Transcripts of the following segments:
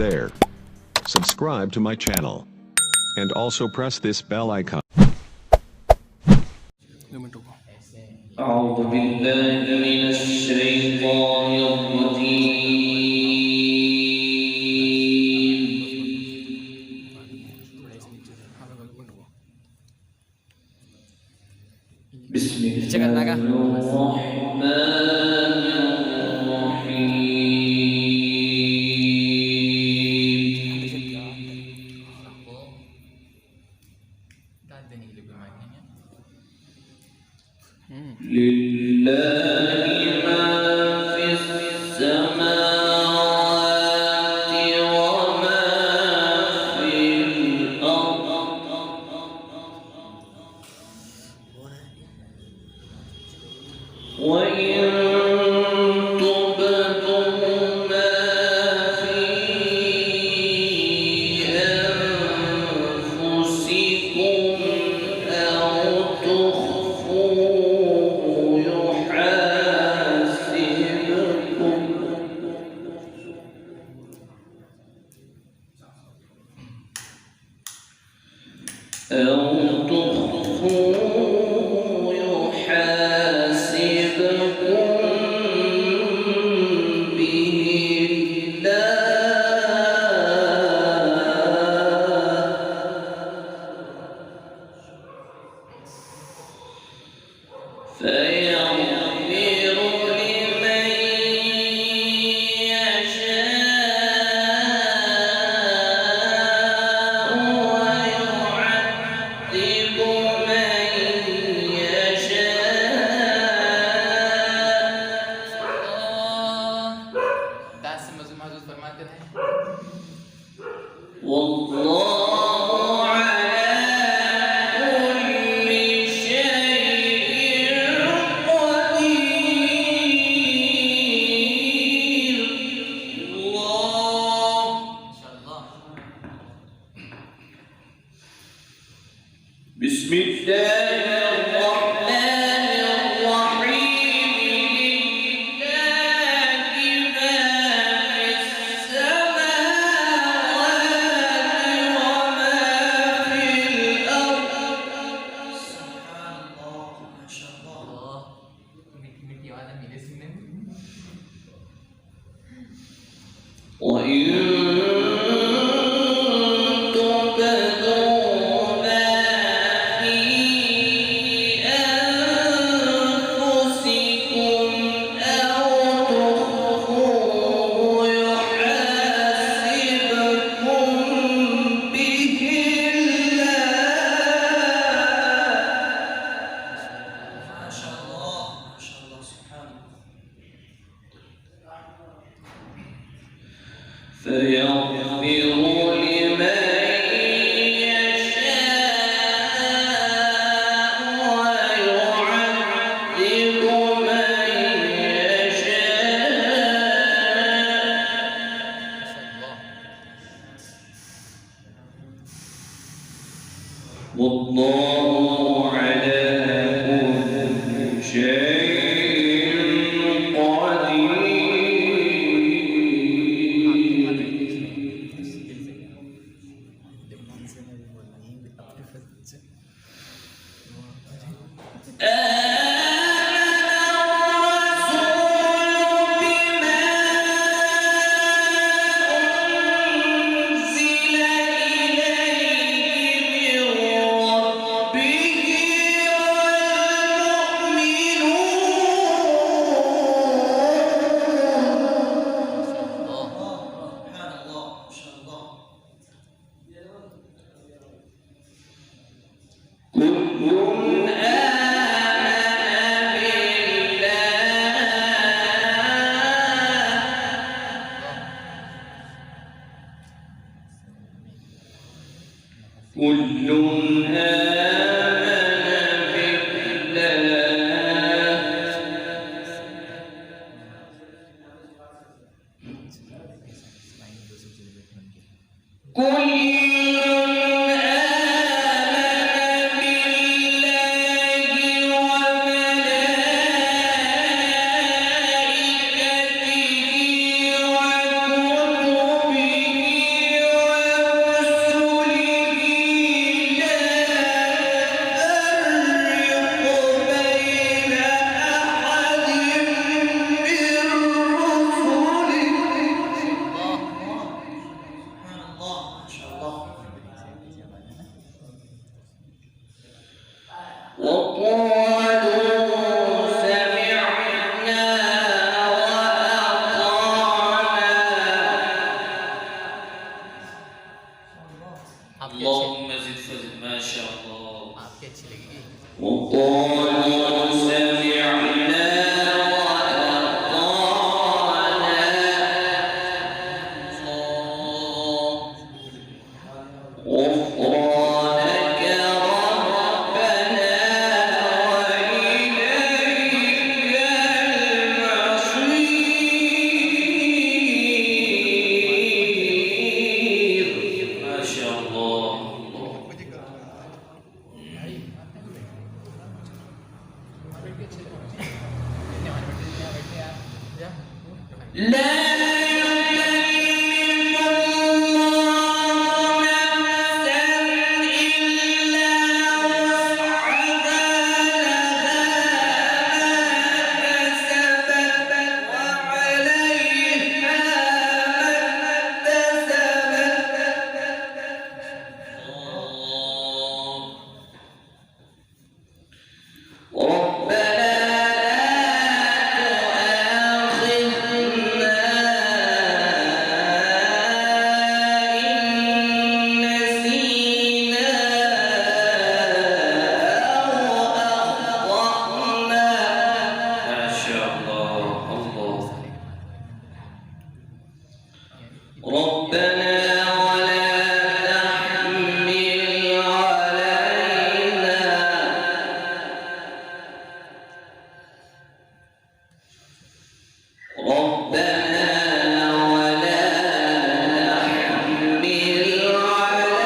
there. Subscribe to my channel. And also press this bell icon. أعوذ بالله من الشيطان الرجيم. بسم الله الرحمن لله ما في السماوات وما في الأرض وإن تبدوا ما في أنفسكم أو تخفوه يحاسبكم به الله فيغفر لمن يشاء ويعذب من يشاء. والله على كل شيء قدير. الله بسم الله الرحمن الرحيم. لله ما في السماوات وما في الأرض. سبحان الله ما شاء الله. मीठी आवाज है मेरे सुनने में। وإن تبدوا ما في أنفسكم أو تخفوه يحاسبكم به الله. ما شاء الله ما شاء الله سبحان الله. فيغفر لمن يشاء ويعذب من يشاء. والله على كل شيء قدير. سبحان الله ما شاء الله. كل آمن بالله. كل آمن بالله. كل وملائكته وكتبه आपकी اللهم زد فزد ما شاء الله आपकी अच्छी लगेगी وقالوا سمعنا وأطعنا غفرانك ربنا وإليك المصير ما شاء الله لا يكلف الله نفسا إلا وسعها لها ما كسبت وعليها ما اكتسبت ربنا ربنا ولا تحمل علينا ربنا ولا تحمل علينا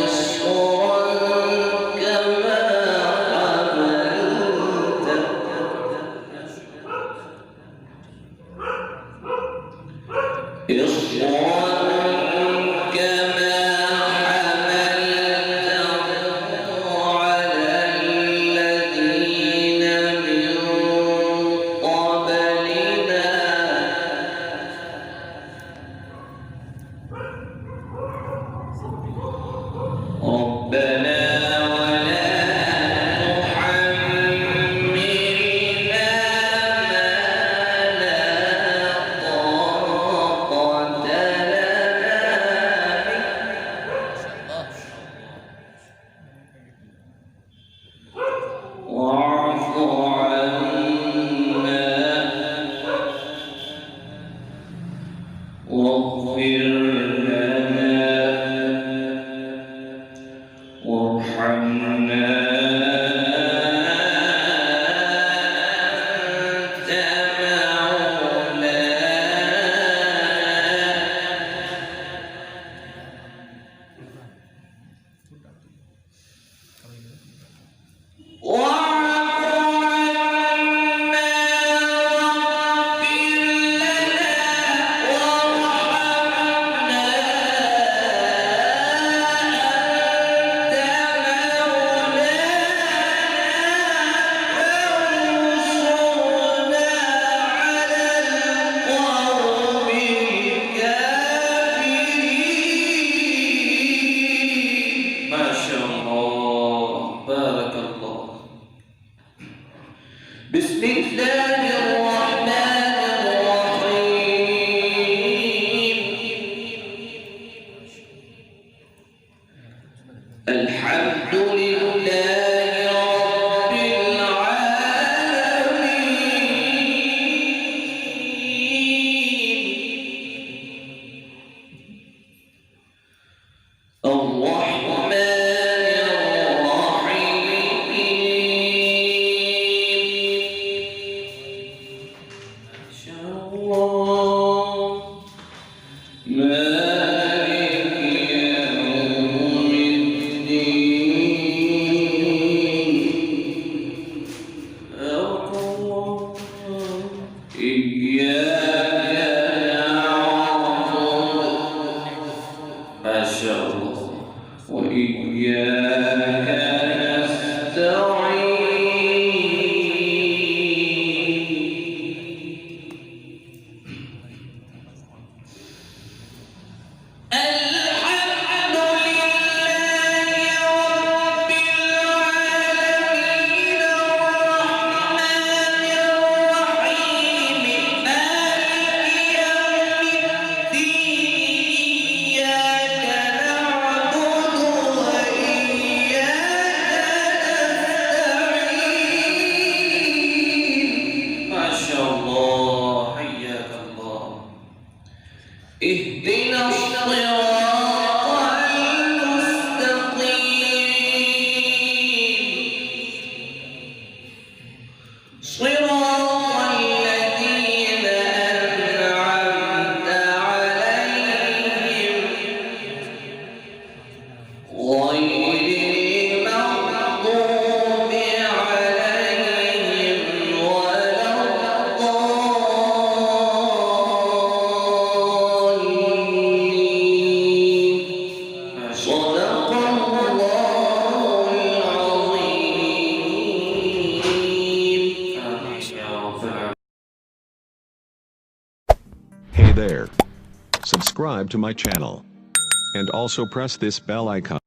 إصرا كما حملته إصرا كما حملته على الذين من قبلنا ربنا ولا تحملنا ما لا طاقة لنا به واعف عنا واغفر لنا وارحمنا أنت مولانا واعف عنا واغفر لنا وارحمنا ما شاء الله بارك الله بسم الله الرحمن الرحيم الحمد لله رب العالمين الرحمن ما شاء الله وإياك نستعين الحمد لله Hey there. Subscribe to my channel. And also press this bell icon.